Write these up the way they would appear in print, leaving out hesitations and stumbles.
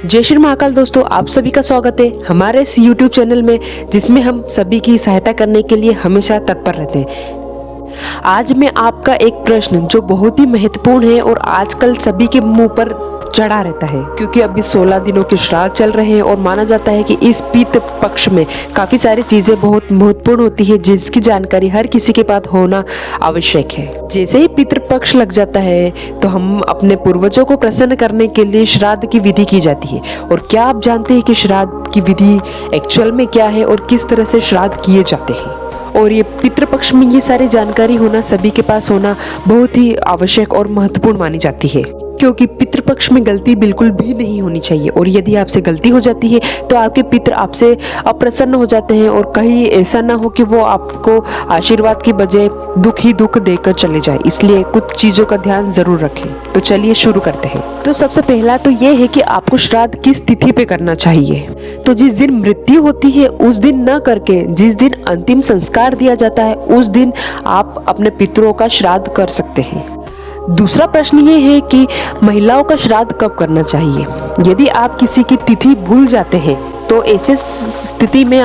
जय श्री महाकाल दोस्तों, आप सभी का स्वागत है हमारे इस YouTube चैनल में, जिसमें हम सभी की सहायता करने के लिए हमेशा तत्पर रहते हैं। आज मैं आपका एक प्रश्न जो बहुत ही महत्वपूर्ण है और आजकल सभी के मुंह पर चढ़ा रहता है, क्योंकि अभी 16 दिनों के श्राद्ध चल रहे हैं और माना जाता है कि इस पितृ पक्ष में काफी सारी चीजें बहुत महत्वपूर्ण होती है, जिसकी जानकारी हर किसी के पास होना आवश्यक है। जैसे ही पितृ पक्ष लग जाता है तो हम अपने पूर्वजों को प्रसन्न करने के लिए श्राद्ध की विधि की जाती है। और क्या आप जानते हैं कि श्राद्ध की विधि एक्चुअल में क्या है और किस तरह से श्राद्ध किए जाते हैं? और ये पितृपक्ष में ये सारी जानकारी होना, सभी के पास होना बहुत ही आवश्यक और महत्वपूर्ण मानी जाती है, क्योंकि पितृपक्ष में गलती बिल्कुल भी नहीं होनी चाहिए। और यदि आपसे गलती हो जाती है तो आपके पितृ आपसे अप्रसन्न हो जाते हैं और कहीं ऐसा ना हो कि वो आपको आशीर्वाद की बजाय दुख ही दुख देकर चले जाए। इसलिए कुछ चीजों का ध्यान जरूर रखें। तो चलिए शुरू करते हैं। तो सबसे पहला तो ये है कि आपको श्राद्ध किस तिथि पे करना चाहिए। तो जिस दिन मृत्यु होती है उस दिन न करके जिस दिन अंतिम संस्कार दिया जाता है उस दिन आप अपने पितरों का श्राद्ध कर सकते हैं। दूसरा प्रश्न ये है कि महिलाओं का श्राद्ध कब करना चाहिए। यदि आप किसी की तिथि भूल जाते हैं तो ऐसे स्थिति में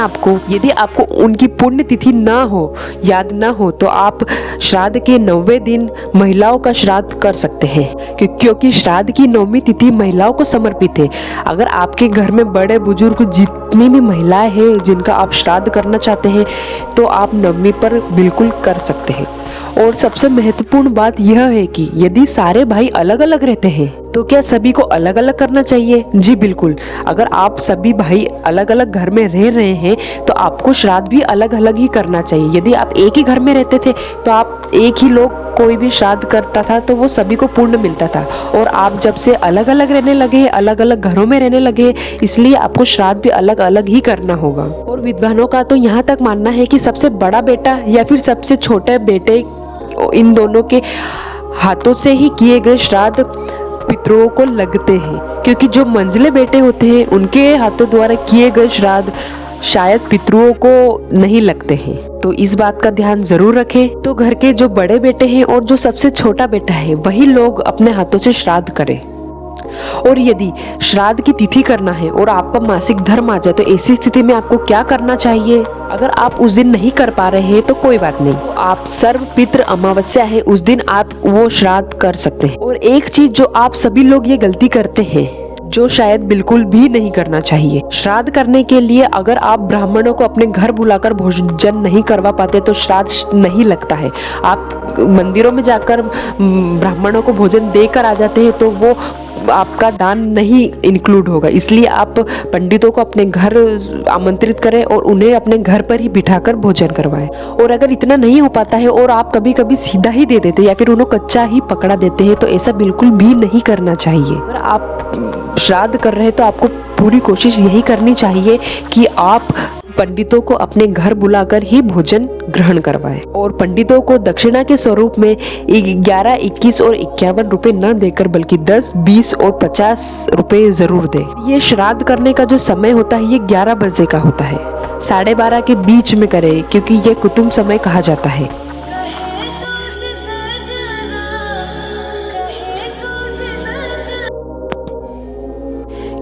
यदि आपको उनकी पुण्य तिथि ना हो, याद ना हो, तो आप श्राद्ध के 9वें दिन महिलाओं का श्राद्ध कर सकते हैं, क्योंकि श्राद्ध की 9वीं तिथि महिलाओं को समर्पित है। अगर आपके घर में बड़े बुजुर्ग जितनी भी महिलाएं हैं जिनका आप श्राद्ध करना चाहते हैं तो आप 9वीं पर बिल्कुल कर सकते हैं। और सबसे महत्वपूर्ण बात यह है कि यदि सारे भाई अलग अलग रहते हैं तो क्या सभी को अलग अलग करना चाहिए? जी बिल्कुल। अगर आप सभी भाई अलग अलग घर में रह रहे हैं तो आपको श्राद्ध भी अलग अलग ही करना चाहिए। यदि आप एक ही घर में रहते थे तो आप एक ही लोग कोई भी श्राद्ध करता था तो वो सभी को पुण्य मिलता था। और आप जब से अलग अलग रहने लगे, अलग अलग घरों में रहने लगे, इसलिए आपको श्राद्ध भी अलग अलग ही करना होगा। और विद्वानों का तो यहाँ तक मानना है कि सबसे बड़ा बेटा या फिर सबसे छोटे बेटे, इन दोनों के हाथों से ही किए गए श्राद्ध पितरों को लगते हैं, क्योंकि जो मंझले बेटे होते हैं उनके हाथों द्वारा किए गए श्राद्ध शायद पितरों को नहीं लगते हैं। तो इस बात का ध्यान जरूर रखें। तो घर के जो बड़े बेटे हैं और जो सबसे छोटा बेटा है वही लोग अपने हाथों से श्राद्ध करें। और यदि श्राद्ध की तिथि करना है और आपका मासिक धर्म आ जाए तो ऐसी स्थिति में आपको क्या करना चाहिए? अगर आप उस दिन नहीं कर पा रहे हैं तो कोई बात नहीं, तो आप सर्व पितृ अमावस्या है उस दिन आप वो श्राद्ध कर सकते हैं। और एक चीज जो आप सभी लोग ये गलती करते हैं, जो शायद बिल्कुल भी नहीं करना चाहिए, श्राद्ध करने के लिए अगर आप ब्राह्मणों को अपने घर बुलाकर भोजन नहीं करवा पाते तो श्राद्ध नहीं लगता है। आप मंदिरों में जाकर ब्राह्मणों को भोजन देकर आ जाते हैं तो वो आपका दान नहीं इंक्लूड होगा। इसलिए आप पंडितों को अपने घर आमंत्रित करें और उन्हें अपने घर पर ही बिठाकर भोजन करवाएं। और अगर इतना नहीं हो पाता है और आप कभी कभी सीधा ही दे देते या फिर उन्हें कच्चा ही पकड़ा देते हैं तो ऐसा बिल्कुल भी नहीं करना चाहिए। अगर आप श्राद्ध कर रहे हैं तो आपको पूरी कोशिश यही करनी चाहिए कि आप पंडितों को अपने घर बुलाकर ही भोजन ग्रहण करवाएं। और पंडितों को दक्षिणा के स्वरूप में 11, 21 और 51 रुपए न देकर बल्कि 10, 20 और 50 रुपए जरूर दें। ये श्राद्ध करने का जो समय होता है ये 11 बजे का होता है, 12:30 के बीच में करें, क्योंकि ये कुतुम समय कहा जाता है।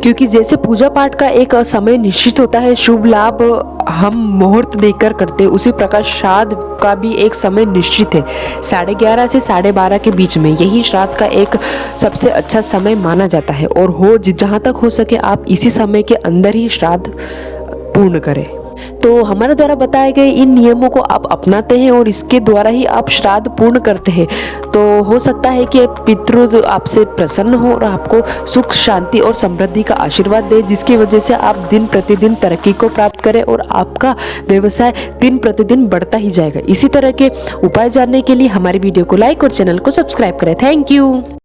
क्योंकि जैसे पूजा पाठ का एक समय निश्चित होता है, शुभ लाभ हम मुहूर्त देखकर करते हैं, उसी प्रकार श्राद्ध का भी एक समय निश्चित है। 11:30 से 12:30 के बीच में यही श्राद्ध का एक सबसे अच्छा समय माना जाता है। और जहाँ तक हो सके आप इसी समय के अंदर ही श्राद्ध पूर्ण करें। तो हमारे द्वारा बताए गए इन नियमों को आप अपनाते हैं और इसके द्वारा ही आप श्राद्ध पूर्ण करते हैं तो हो सकता है कि पितृ आपसे प्रसन्न हो और आपको सुख, शांति और समृद्धि का आशीर्वाद दे, जिसकी वजह से आप दिन प्रतिदिन तरक्की को प्राप्त करें और आपका व्यवसाय दिन प्रतिदिन बढ़ता ही जाएगा। इसी तरह के उपाय जानने के लिए हमारी वीडियो को लाइक और चैनल को सब्सक्राइब करें। Thank you.